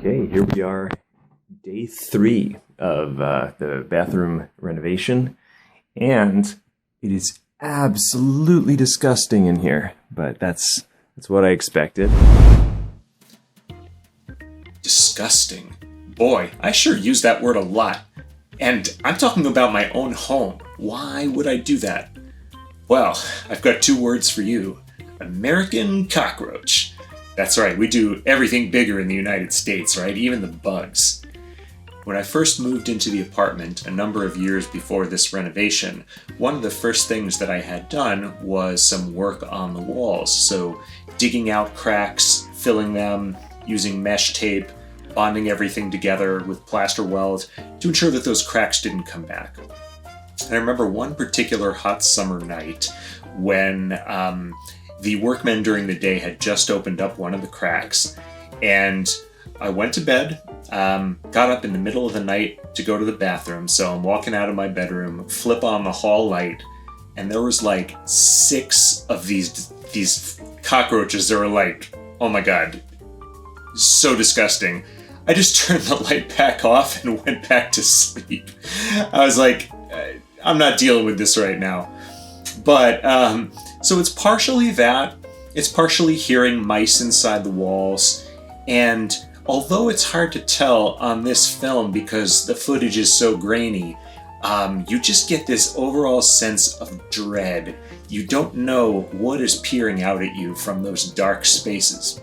Okay, here we are, day 3 of the bathroom renovation, and it is absolutely disgusting in here, but that's what I expected. Disgusting. Boy, I sure use that word a lot. And I'm talking about my own home. Why would I do that? Well, I've got 2 words for you. American cockroach. That's right, we do everything bigger in the United States, right? Even the bugs. When I first moved into the apartment a number of years before this renovation, one of the first things that I had done was some work on the walls. So digging out cracks, filling them, using mesh tape, bonding everything together with plaster weld to ensure that those cracks didn't come back. And I remember one particular hot summer night when the workmen during the day had just opened up one of the cracks, and I went to bed, got up in the middle of the night to go to the bathroom, so I'm walking out of my bedroom, flip on the hall light, and there was like 6 of these cockroaches that were like, oh my god, so disgusting. I just turned the light back off and went back to sleep. I was like, I'm not dealing with this right now. But, so it's partially that, it's partially hearing mice inside the walls, and although it's hard to tell on this film because the footage is so grainy, you just get this overall sense of dread. You don't know what is peering out at you from those dark spaces.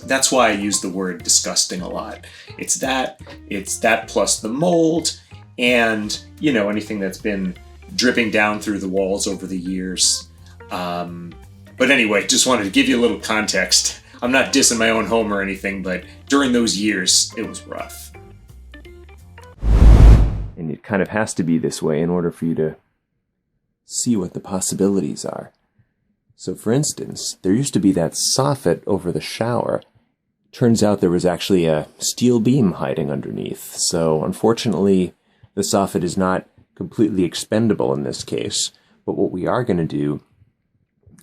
That's why I use the word disgusting a lot. It's that plus the mold, and, you know, anything that's been dripping down through the walls over the years. But anyway, just wanted to give you a little context. I'm not dissing my own home or anything, but during those years, it was rough. And it kind of has to be this way in order for you to see what the possibilities are. So for instance, there used to be that soffit over the shower. Turns out there was actually a steel beam hiding underneath. So unfortunately, the soffit is not completely expendable in this case. But what we are going to do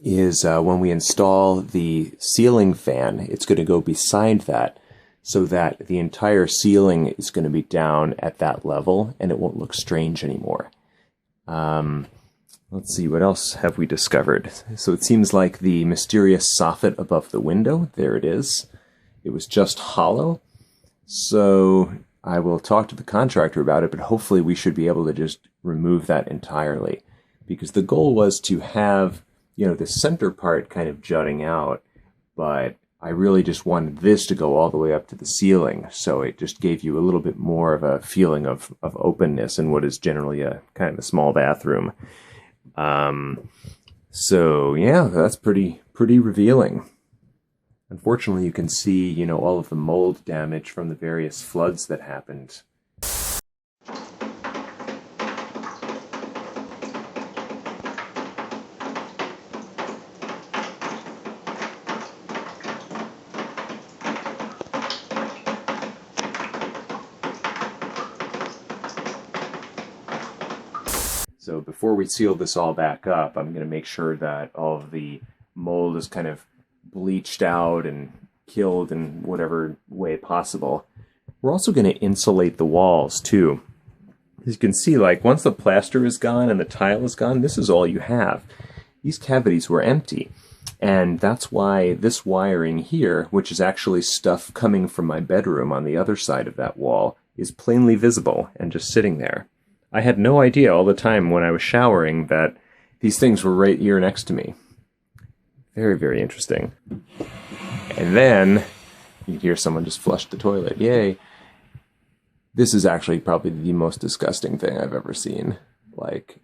is when we install the ceiling fan, it's going to go beside that so that the entire ceiling is going to be down at that level and it won't look strange anymore. Let's see, what else have we discovered? So it seems like the mysterious soffit above the window, there it is. It was just hollow. So I will talk to the contractor about it, but hopefully we should be able to just remove that entirely. Because the goal was to have, you know, the center part kind of jutting out, but I really just wanted this to go all the way up to the ceiling. So it just gave you a little bit more of a feeling of openness in what is generally a kind of a small bathroom. So yeah, that's pretty revealing. Unfortunately, you can see, you know, all of the mold damage from the various floods that happened. So before we seal this all back up, I'm going to make sure that all of the mold is kind of bleached out and killed in whatever way possible. We're also going to insulate the walls too. As you can see, like once the plaster is gone and the tile is gone, this is all you have. These cavities were empty. And that's why this wiring here, which is actually stuff coming from my bedroom on the other side of that wall, is plainly visible and just sitting there. I had no idea all the time when I was showering that these things were right here next to me. Very interesting. And then you hear someone just flush the toilet. Yay. This is actually probably the most disgusting thing I've ever seen. Like,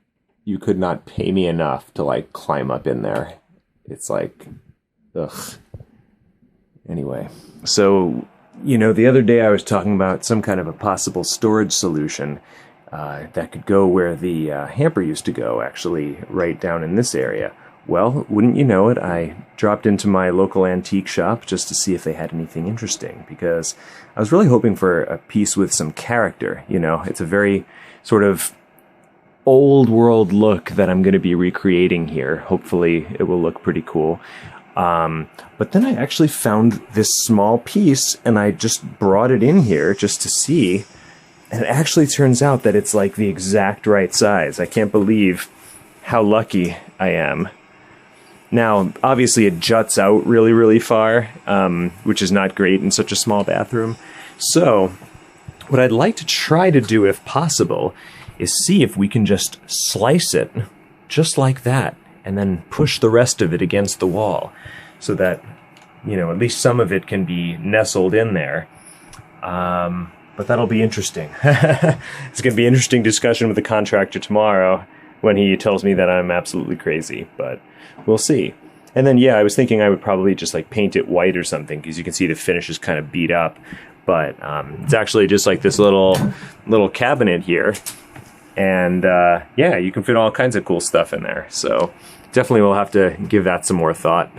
you could not pay me enough to, like, climb up in there. It's like, ugh. Anyway, so, you know, the other day I was talking about some kind of a possible storage solution that could go where the hamper used to go, actually, right down in this area. Well, wouldn't you know it, I dropped into my local antique shop just to see if they had anything interesting, because I was really hoping for a piece with some character, you know. It's a very sort of old world look that I'm going to be recreating here. Hopefully it will look pretty cool. But then I actually found this small piece, and I just brought it in here just to see. And it actually turns out that it's like the exact right size. I can't believe how lucky I am. Now, obviously it juts out really, really far, which is not great in such a small bathroom. So, what I'd like to try to do, if possible, is see if we can just slice it, just like that, and then push the rest of it against the wall, so that, you know, at least some of it can be nestled in there. But that'll be interesting. It's going to be an interesting discussion with the contractor tomorrow when he tells me that I'm absolutely crazy, but we'll see. And then, yeah, I was thinking I would probably just like paint it white or something, because you can see the finish is kind of beat up. But it's actually just like this little cabinet here. And yeah, you can fit all kinds of cool stuff in there. So definitely we'll have to give that some more thought.